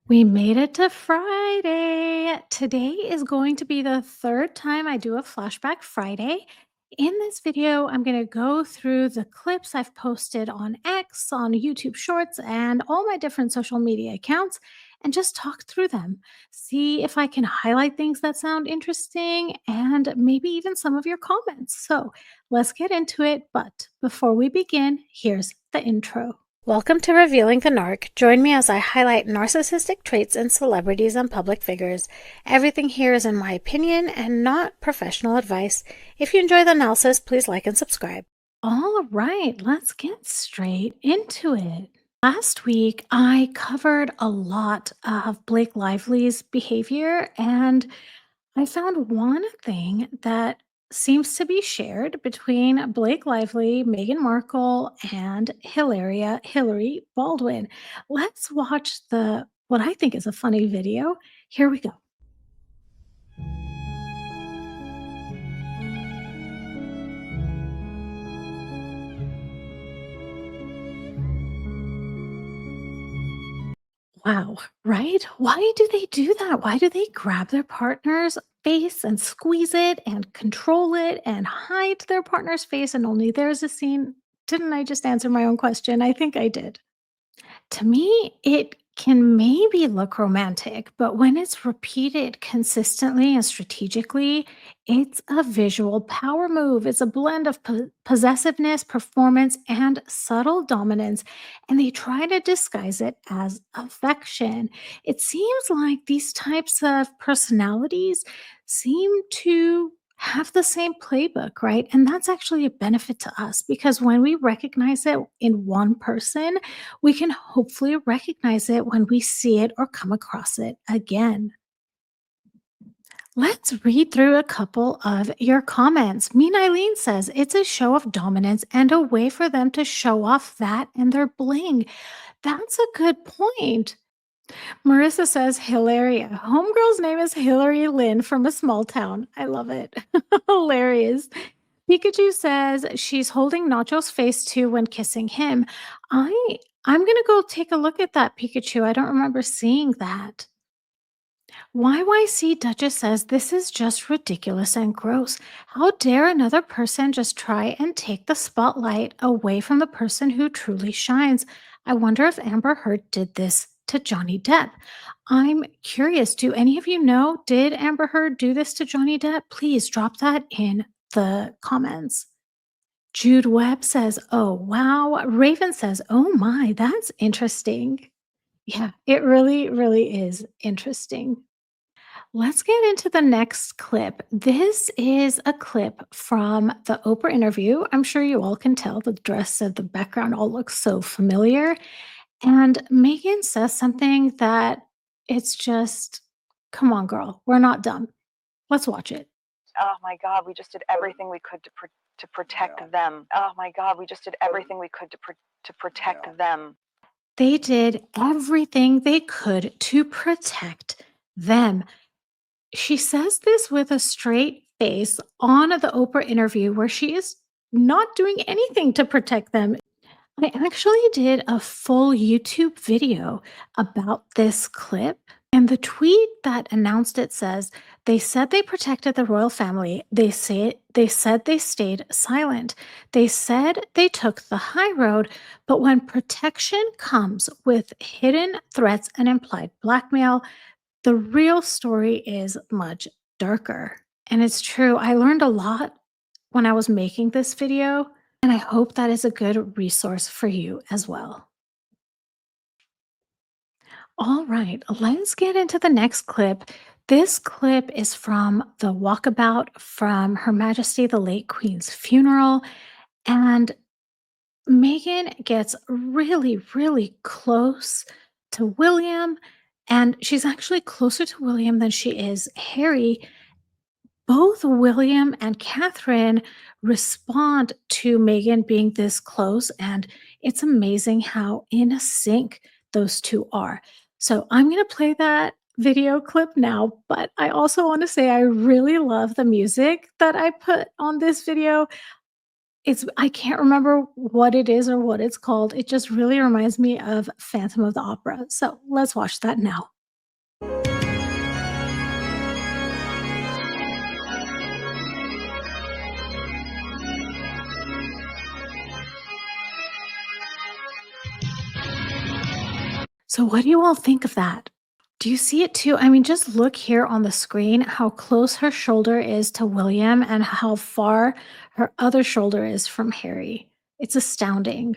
We made it to Friday. Today is going to be the third time I do a Flashback Friday. In this video, I'm going to go through the clips I've posted on X, on YouTube Shorts, and all my different social media accounts and just talk through them. See if I can highlight things that sound interesting and maybe even some of your comments. So let's get into it. But before we begin, here's the intro. Welcome to Revealing the Narc. Join me as I highlight narcissistic traits in celebrities and public figures. Everything here is in my opinion and not professional advice. If you enjoy the analysis, please like and subscribe. All right, let's get straight into it. Last week, I covered a lot of Blake Lively's behavior, and I found one thing that seems to be shared between Blake Lively, Meghan Markle, and Hillary Baldwin. Let's watch the what I think is a funny video. Here we go. Wow, right? Why do they do that? Why do they grab their partner's face and squeeze it and control it and hide their partner's face and only there's a scene? Didn't I just answer my own question? I think I did. To me, it can maybe look romantic, but when it's repeated consistently and strategically, it's a visual power move. It's a blend of possessiveness, performance, and subtle dominance. And they try to disguise it as affection. It seems like these types of personalities seem to have the same playbook, right? And that's actually a benefit to us because when we recognize it in one person, we can hopefully recognize it when we see it or come across it again. Let's read through a couple of your comments. Mean Eileen says it's a show of dominance and a way for them to show off that and their bling. That's a good point. Marissa says Hilaria. Homegirl's name is Hillary Lynn from a small town. I love it. Hilarious. Pikachu says she's holding Nacho's face too when kissing him. I I'm gonna go take a look at that Pikachu. I don't remember seeing that. YYC Duchess says this is just ridiculous and gross. How dare another person just try and take the spotlight away from the person who truly shines? I wonder if Amber Heard did this to Johnny Depp. I'm curious, do any of you know, did Amber Heard do this to Johnny Depp? Please drop that in the comments. Jude Webb says, oh, wow. Raven says, oh my, that's interesting. Yeah, it really, really is interesting. Let's get into the next clip. This is a clip from the Oprah interview. I'm sure you all can tell the dress of the background all looks so familiar. And Megan says something that it's just, come on, girl, we're not done. Let's watch it. Oh my God, we just did everything we could to protect them. Oh my God, we just did everything we could to protect them. They did everything they could to protect them. She says this with a straight face on the Oprah interview where she is not doing anything to protect them. I actually did a full YouTube video about this clip, and the tweet that announced it says, they said they protected the royal family. They said they stayed silent. They said they took the high road, but when protection comes with hidden threats and implied blackmail, the real story is much darker. And it's true. I learned a lot when I was making this video, and I hope that is a good resource for you as well. All right, let's get into the next clip. This clip is from the Walkabout from Her Majesty the late Queen's funeral. And Meghan gets really, really close to William. And she's actually closer to William than she is Harry. Both William and Catherine respond to Meghan being this close, and it's amazing how in sync those two are. So I'm going to play that video clip now, but I also want to say I really love the music that I put on this video. I can't remember what it is or what it's called. It just really reminds me of Phantom of the Opera. So let's watch that now. So, what do you all think of that? Do you see it too? I mean, just look here on the screen how close her shoulder is to William and how far her other shoulder is from Harry. It's astounding.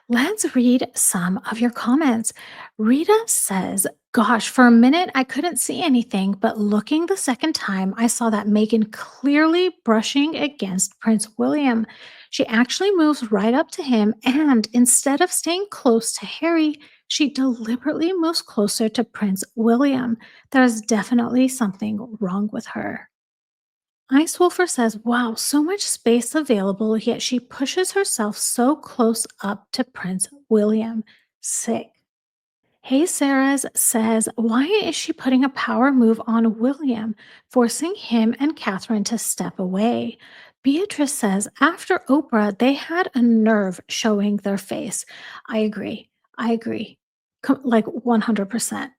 Let's read some of your comments. Rita says, gosh, for a minute I couldn't see anything, but looking the second time, I saw that Megan clearly brushing against Prince William. She actually moves right up to him, and instead of staying close to Harry, she deliberately moves closer to Prince William. There's definitely something wrong with her. Ice Wolfer says, wow, so much space available, yet she pushes herself so close up to Prince William. Sick. Hey Sarah's says, why is she putting a power move on William, forcing him and Catherine to step away? Beatrice says, after Oprah, they had a nerve showing their face. I agree. I agree. Like 100%.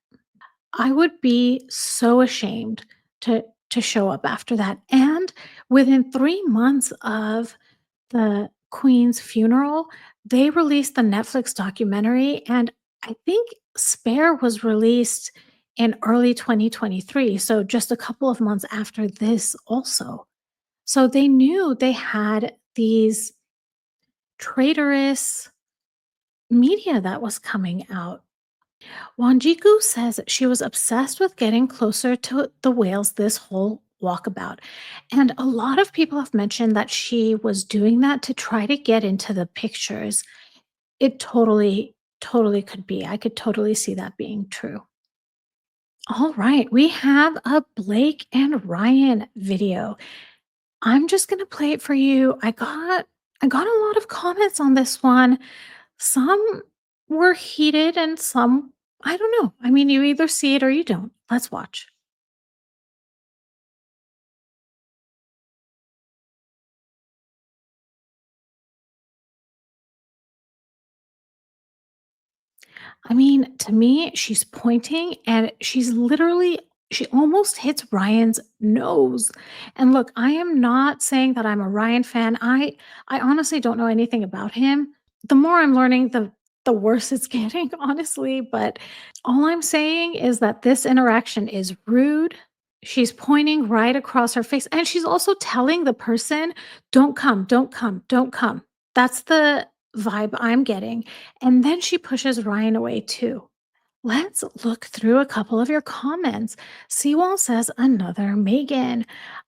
I would be so ashamed to show up after that, and within 3 months of the Queen's funeral, they released the Netflix documentary, and I think Spare was released in early 2023, so just a couple of months after this also. So they knew they had these traitorous media that was coming out. Wanjiku says she was obsessed with getting closer to the whales this whole walkabout. And a lot of people have mentioned that she was doing that to try to get into the pictures. It totally, totally could be. I could totally see that being true. All right, we have a Blake and Ryan video. I'm just going to play it for you. I got a lot of comments on this one. Some were heated and some, I don't know. I mean, you either see it or you don't. Let's watch. I mean, to me, she's pointing and she almost hits Ryan's nose. And look, I am not saying that I'm a Ryan fan. I honestly don't know anything about him. The more I'm learning, the worse it's getting, honestly, but all I'm saying is that this interaction is rude. She's pointing right across her face, and she's also telling the person, "Don't come, don't come, don't come." That's the vibe I'm getting. And then she pushes Ryan away too. Let's look through a couple of your comments. Seawall says another Megan.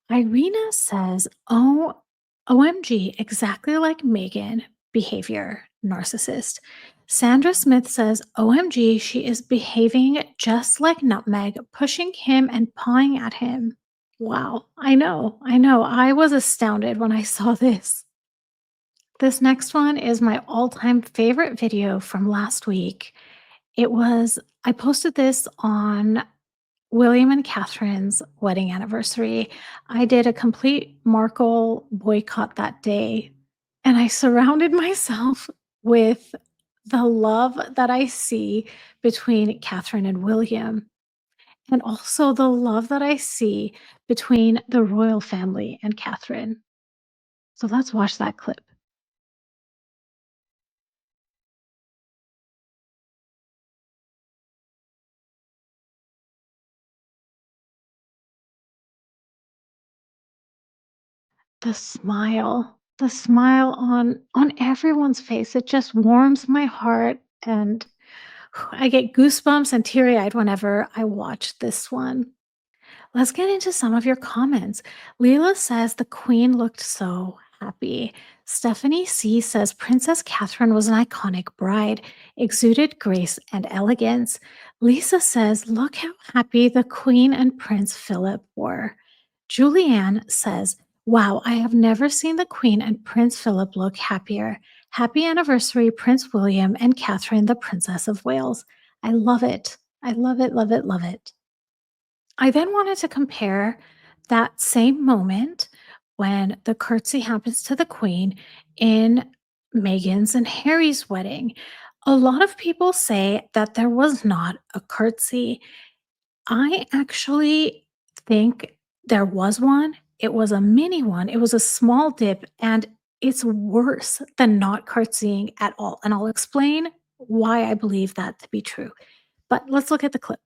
Irina says, oh, OMG, exactly like Megan behavior, narcissist. Sandra Smith says, OMG, she is behaving just like Nutmeg, pushing him and pawing at him. Wow, I know, I know. I was astounded when I saw this. This next one is my all time favorite video from last week. I posted this on William and Catherine's wedding anniversary. I did a complete Markle boycott that day, and I surrounded myself with the love that I see between Catherine and William, and also the love that I see between the royal family and Catherine. So let's watch that clip. The smile on everyone's face, it just warms my heart, and I get goosebumps and teary-eyed whenever I watch this one. Let's get into some of your comments. Leela says the queen looked so happy. Stephanie C says Princess Catherine was an iconic bride, exuded grace and elegance. Lisa says, look how happy the queen and Prince Philip were. Julianne says, wow, I have never seen the queen and Prince Philip look happier. Happy anniversary, Prince William and Catherine, the Princess of Wales. I love it. I love it, love it, love it. I then wanted to compare that same moment when the curtsy happens to the queen in Meghan's and Harry's wedding. A lot of people say that there was not a curtsy. I actually think there was one. It was a mini one. It was a small dip, and it's worse than not curtsying at all. And I'll explain. why I believe that to be true. But let's look at the clip.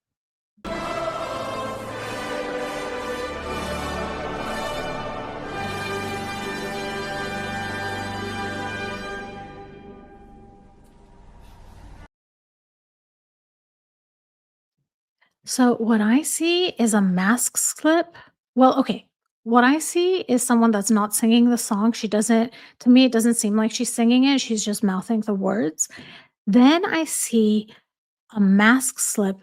So what I see is a mask slip. Well, okay. What I see is someone that's not singing the song. She doesn't, to me, it doesn't seem like she's singing it. She's just mouthing the words. Then I see a mask slip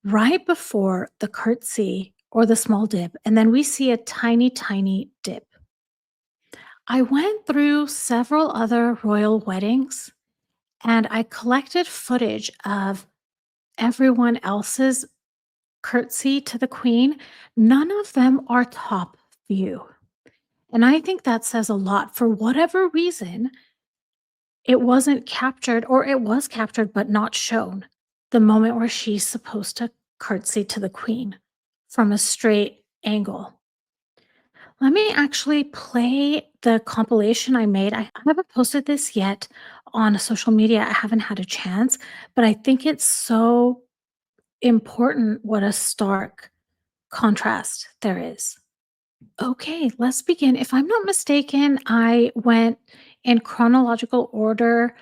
right before the curtsy or the small dip. And then we see a tiny, tiny dip. I went through several other royal weddings and I collected footage of everyone else's curtsy to the queen. None of them are top view. And I think that says a lot. For whatever reason, it wasn't captured, or it was captured but not shown. The moment where she's supposed to curtsy to the queen from a straight angle. Let me actually play the compilation I made. I haven't posted this yet on social media. I haven't had a chance, but I think it's so important what a stark contrast there is. Okay, let's begin. If I'm not mistaken, I went in chronological order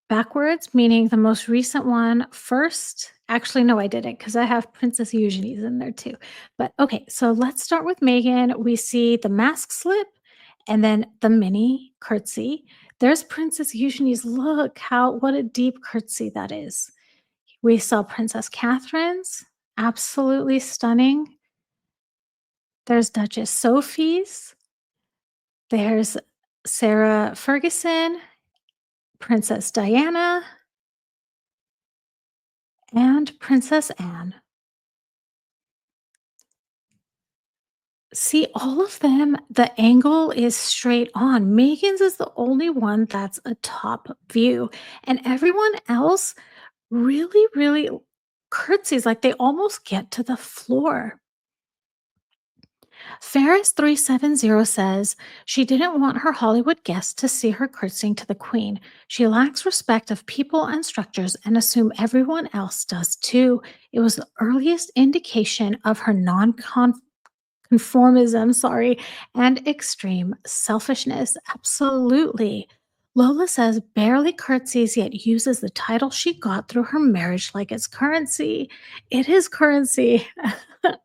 backwards, meaning the most recent one first. Actually, no, I didn't because I have Princess Eugenie's in there too. But okay, so let's start with Meghan. We see the mask slip and then the mini curtsy. There's Princess Eugenie's. Look how what a deep curtsy that is. We saw Princess Catherine's, absolutely stunning. There's Duchess Sophie's. There's Sarah Ferguson, Princess Diana, and Princess Anne. See, all of them, the angle is straight on. Megan's is the only one that's a top view, and everyone else really, really curtsies, like they almost get to the floor. Ferris370 says she didn't want her Hollywood guests to see her curtsying to the queen. She lacks respect of people and structures and assume everyone else does too. It was the earliest indication of her conformism, sorry, and extreme selfishness. Absolutely. Lola says barely curtsies yet uses the title she got through her marriage like it's currency. It is currency.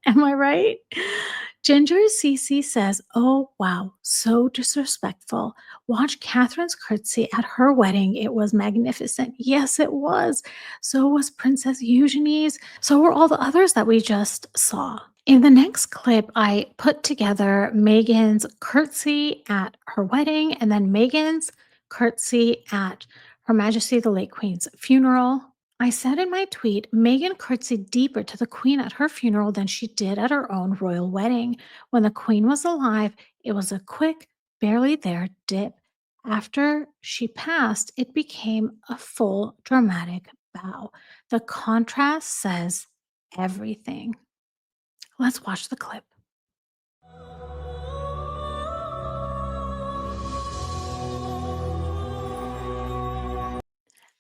Am I right? Ginger CC says, "Oh, wow, so disrespectful. Watch Catherine's curtsy at her wedding. It was magnificent." Yes, it was. So was Princess Eugenie's. So were all the others that we just saw. In the next clip, I put together Megan's curtsy at her wedding and then Megan's curtsy at Her Majesty the late Queen's funeral. I said in my tweet, Meghan curtsied deeper to the Queen at her funeral than she did at her own royal wedding. When the Queen was alive, it was a quick, barely there dip. After she passed, it became a full dramatic bow. The contrast says everything. Let's watch the clip.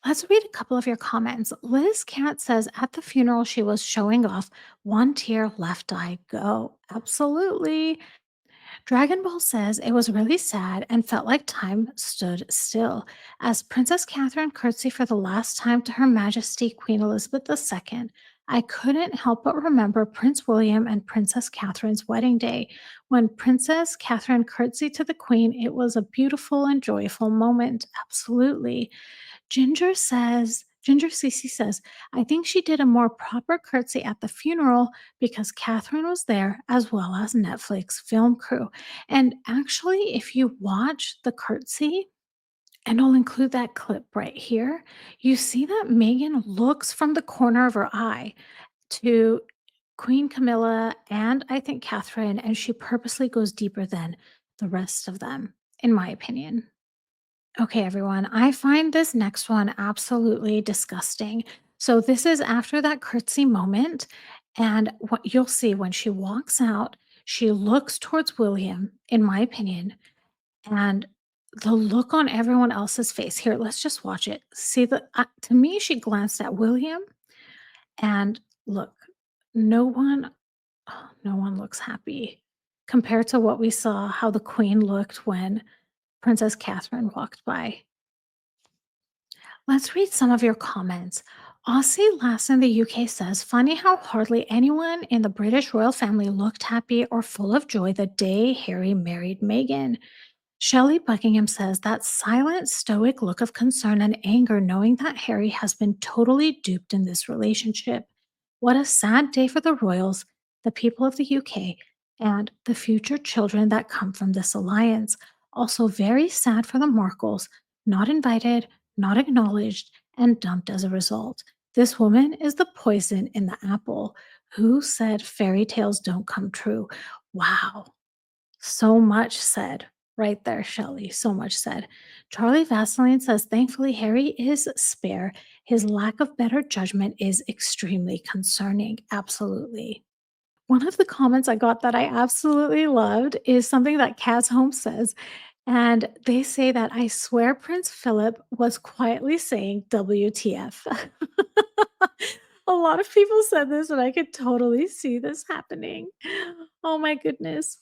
Let's read a couple of your comments. Liz Cat says at the funeral she was showing off one tear left eye go. Absolutely. Dragon Ball says it was really sad and felt like time stood still as Princess Catherine curtsied for the last time to Her Majesty Queen Elizabeth II. I couldn't help but remember Prince William and Princess Catherine's wedding day. When Princess Catherine curtsied to the Queen, it was a beautiful and joyful moment. Absolutely. Ginger Cece says, I think she did a more proper curtsy at the funeral because Catherine was there as well as Netflix film crew. And actually, if you watch the curtsy, and I'll include that clip right here, you see that Megan looks from the corner of her eye to Queen Camilla and I think Catherine, and she purposely goes deeper than the rest of them, in my opinion. Okay, everyone, I find this next one absolutely disgusting. So, this is after that curtsy moment. And what you'll see when she walks out, she looks towards William, in my opinion, and The look on everyone else's face. Here, let's just watch it. See to me, she glanced at William and look, no one no one looks happy compared to what we saw how the queen looked when Princess Catherine walked by. Let's read some of your comments. Aussie Lass in the UK says, funny how hardly anyone in the British royal family looked happy or full of joy the day Harry married Meghan. Shelley Buckingham says that silent, stoic look of concern and anger knowing that Harry has been totally duped in this relationship. What a sad day for the royals, the people of the UK, and the future children that come from this alliance. Also, very sad for the Markles, not invited, not acknowledged, and dumped as a result. This woman is the poison in the apple. Who said fairy tales don't come true? Wow. So much said right there, Shelley. So much said. Charlie Vaseline says, thankfully, Harry is spare. His lack of better judgment is extremely concerning. Absolutely. One of the comments I got that I absolutely loved is something that Kaz Holmes says. And they say that I swear Prince Philip was quietly saying WTF. A lot of people said this, and I could totally see this happening. Oh my goodness.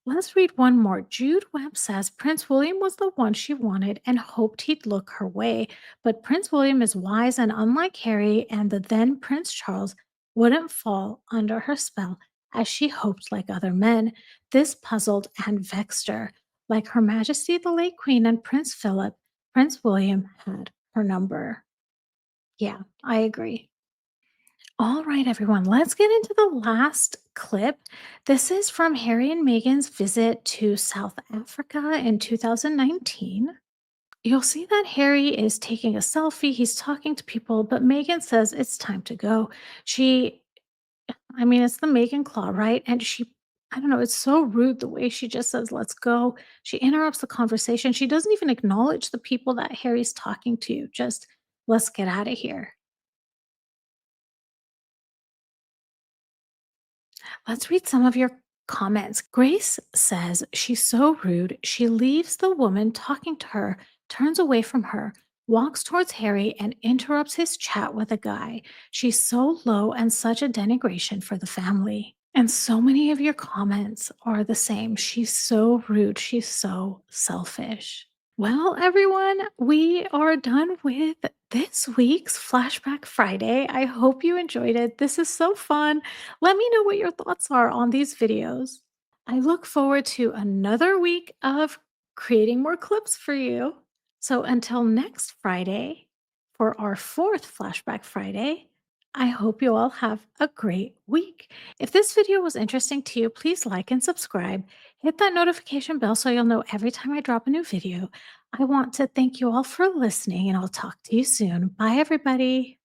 Let's read one more. Jude Webb says Prince William was the one she wanted and hoped he'd look her way. But Prince William is wise, and unlike Harry and the then Prince Charles, wouldn't fall under her spell as she hoped like other men. This puzzled and vexed her. Like Her Majesty the late Queen and Prince Philip, Prince William had her number. Yeah, I agree. All right, everyone, let's get into the last clip. This is from Harry and Meghan's visit to South Africa in 2019. You'll see that Harry is taking a selfie, he's talking to people, but Meghan says it's time to go. It's the Meghan Claw, right? And I don't know, it's so rude the way she just says, let's go. She interrupts the conversation. She doesn't even acknowledge the people that Harry's talking to. Just, let's get out of here. Let's read some of your comments. Grace says she's so rude. She leaves the woman talking to her, turns away from her, walks towards Harry, and interrupts his chat with a guy. She's so low and such a denigration for the family. And so many of your comments are the same. She's so rude. She's so selfish. Well, everyone, we are done with this week's Flashback Friday. I hope you enjoyed it. This is so fun. Let me know what your thoughts are on these videos. I look forward to another week of creating more clips for you. So until next Friday, for our fourth Flashback Friday, I hope you all have a great week. If this video was interesting to you, please like and subscribe. Hit that notification bell so you'll know every time I drop a new video. I want to thank you all for listening, and I'll talk to you soon. Bye, everybody.